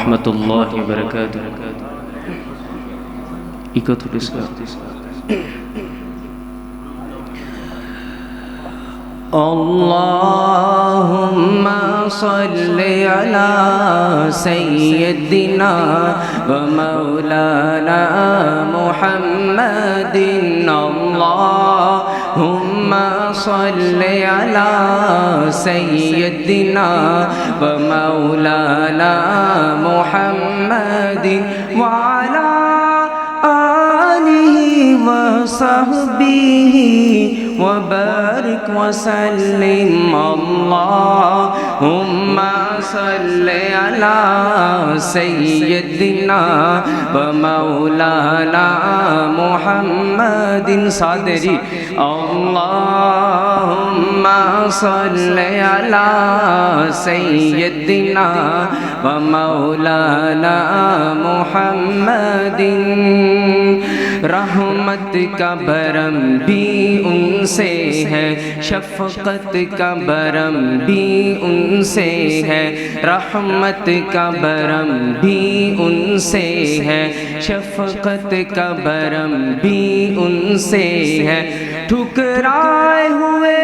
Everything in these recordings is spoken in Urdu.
ورحمۃ اللہ وبرکاتہ. اللہم صل علی سیدنا و مولانا محمد. اللہم صل علی سیدنا و مولانا محمد وعلی آلہ وصحبہ وبارک وسلم. اللہم صل علی سیدنا و مولانا محمد. صادری اللہم صل علی سیدنا و مولانا محمد. رحمت کا برم بھی ان سے ہے، شفقت کا برم بھی ان سے ہے، رحمت کا برم بھی ان سے ہے، شفقت کا برم بھی ان سے ہے. ٹھکرائے ہوئے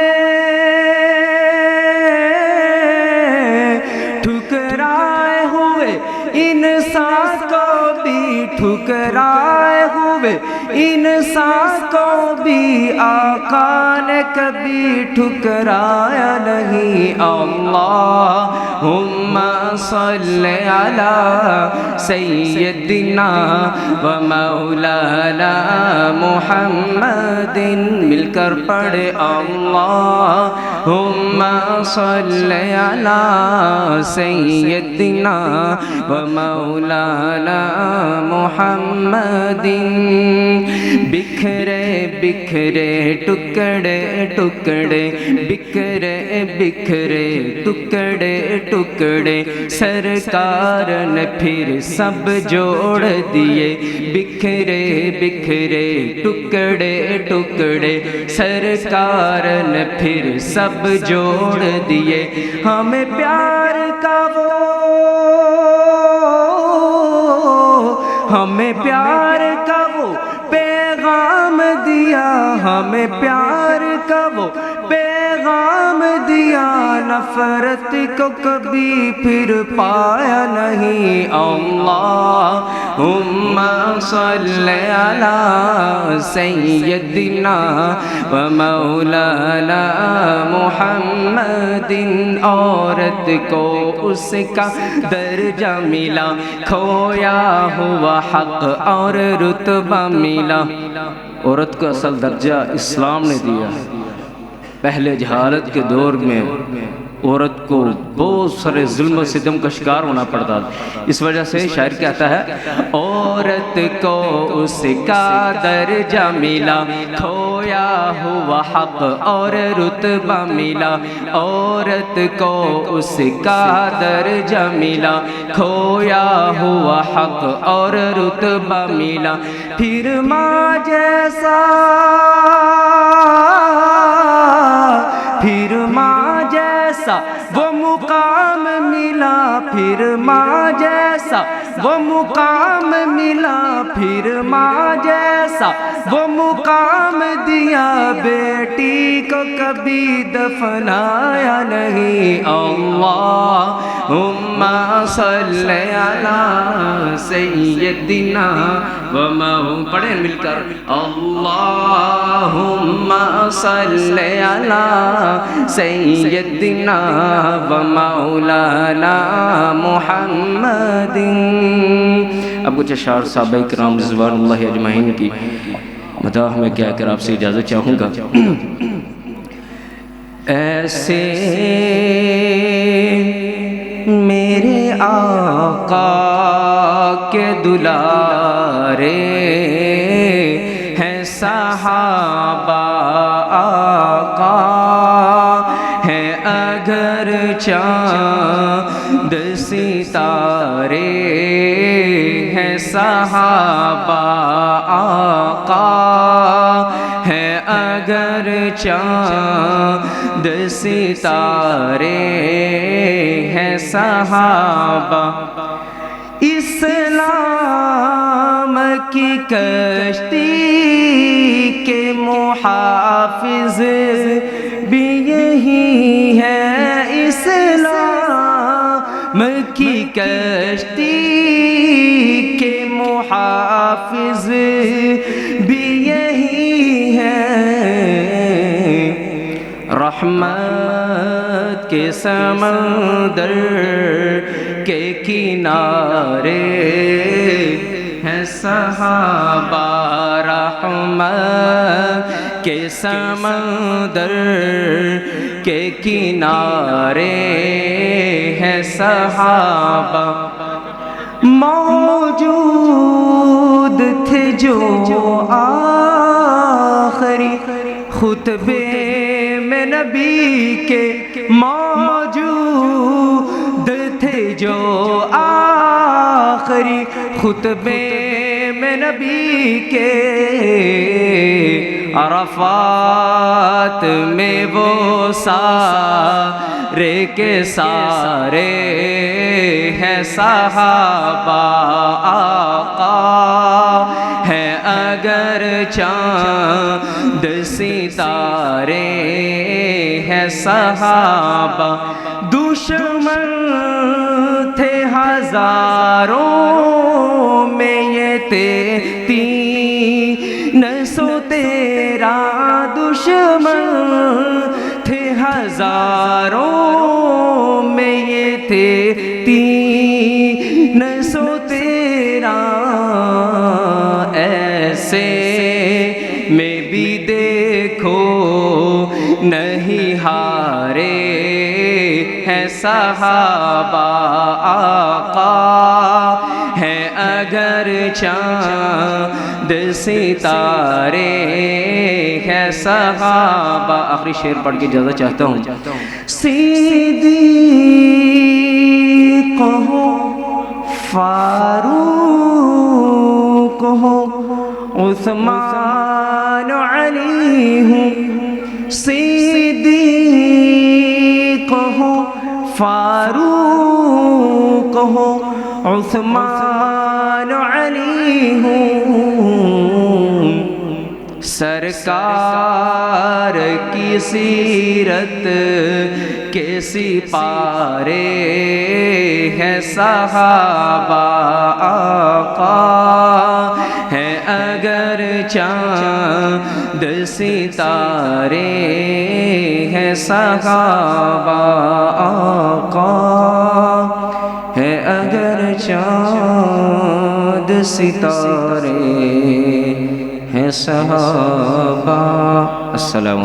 انسان کو بھی، ٹھکرائے ہوئے انسان کو بھی آقا نے کبھی ٹھکرایا نہیں. اللہم صل علی سیدنا و مولانا محمد. مل کر پڑھے اللہم صل علی سیدنا و مولانا محمد. بکھرے بکھرے ٹکڑے ٹکڑے، بکھرے بکھرے ٹکڑے ٹکڑے، سرکار نے پھر سب جوڑ دیے. بکھرے بکھرے ٹکڑے ٹکڑے، سرکار نے پھر سب جوڑ دیے. ہمیں پیار کا ہمیں پیار کا وہ پیغام دیا، ہمیں پیار کا وہ پیغام دیا، نفرت کو کبھی پھر پایا نہیں. اللہم صل علی سیدنا و مولانا محمد. عورت کو اس کا درجہ ملا، کھویا ہوا حق اور رتبہ ملا. عورت کو اصل درجہ اسلام نے دیا. پہلے جہالت کے دور میں عورت کو بہت سارے ظلم و ستم کا شکار ہونا پڑتا تھا. اس وجہ سے شاعر کہتا ہے عورت کو اس کا درجہ ملا، کھویا ہوا حق اور رتبہ ملا. عورت کو اس کا درجہ ملا، کھویا ہوا حق اور رتبہ ملا. پھر ماں جیسا وہ مقام ملا، پھر ماں جیسا وہ مقام ملا، پھر ماں جیسا وہ مقام دیا. بیٹی کو کبھی دفنایا نہیں. اللہم صل علی سیدنا و پڑھیں مل کر اللہم صل علی سیدنا و مولانا محمد. اب کچھ اشعار صحابہ کرام رضوان اللہ اجمعین کی مداح میں کہہ کر آپ سے اجازت چاہوں گا. ایسے میرے آقا کے دلارے ہیں صحابہ آقا ہیں، اگر چاند ستارے ہیں صحابہ آقا ہیں، اگر چاند ستارے ہیں صحابہ. اسلام کی کشتی کے محافظ بھی یہی ہے، اسلام کی کشتی کے محافظ بھی یہی ہے، رحمت کے سمندر کے کنارے ہیں صحابہ، رحمت کے سمندر کے کنارے ہیں صحابہ، موجود تھے جو آخری خطبے میں نبی کے، موجود تھے جو آخری خطبے میں نبی کے، عرفات میں وہ سارے کے سارے ہیں صحابہ، آقا ہے اگر چاند ستارے ہیں صحابہ، دشمن تھے ہزاروں میں یہ تین سو تیرا، دشمن تھے ہزاروں میں یہ تھے تین سو تیرا، ایسے میں بھی دیکھو نہیں ہارے ہیں صحابہ، آقا ہے اگر چاند ستارے ہیں صحابہ۔ آخری شعر پڑھ کے اجازت چاہتا ہوں، صدیق ہو، فاروق ہو، عثمان علی ہوں، صدیق ہو، فاروق ہو، عثمان علی ہوں، سرکار کی سیرت کے سپارے ہیں صحابہ، آقا ہے اگر چاند ستارے ہیں صحابہ، آقا ہے اگر چاند ستارے ہیں صحابہ۔ السلام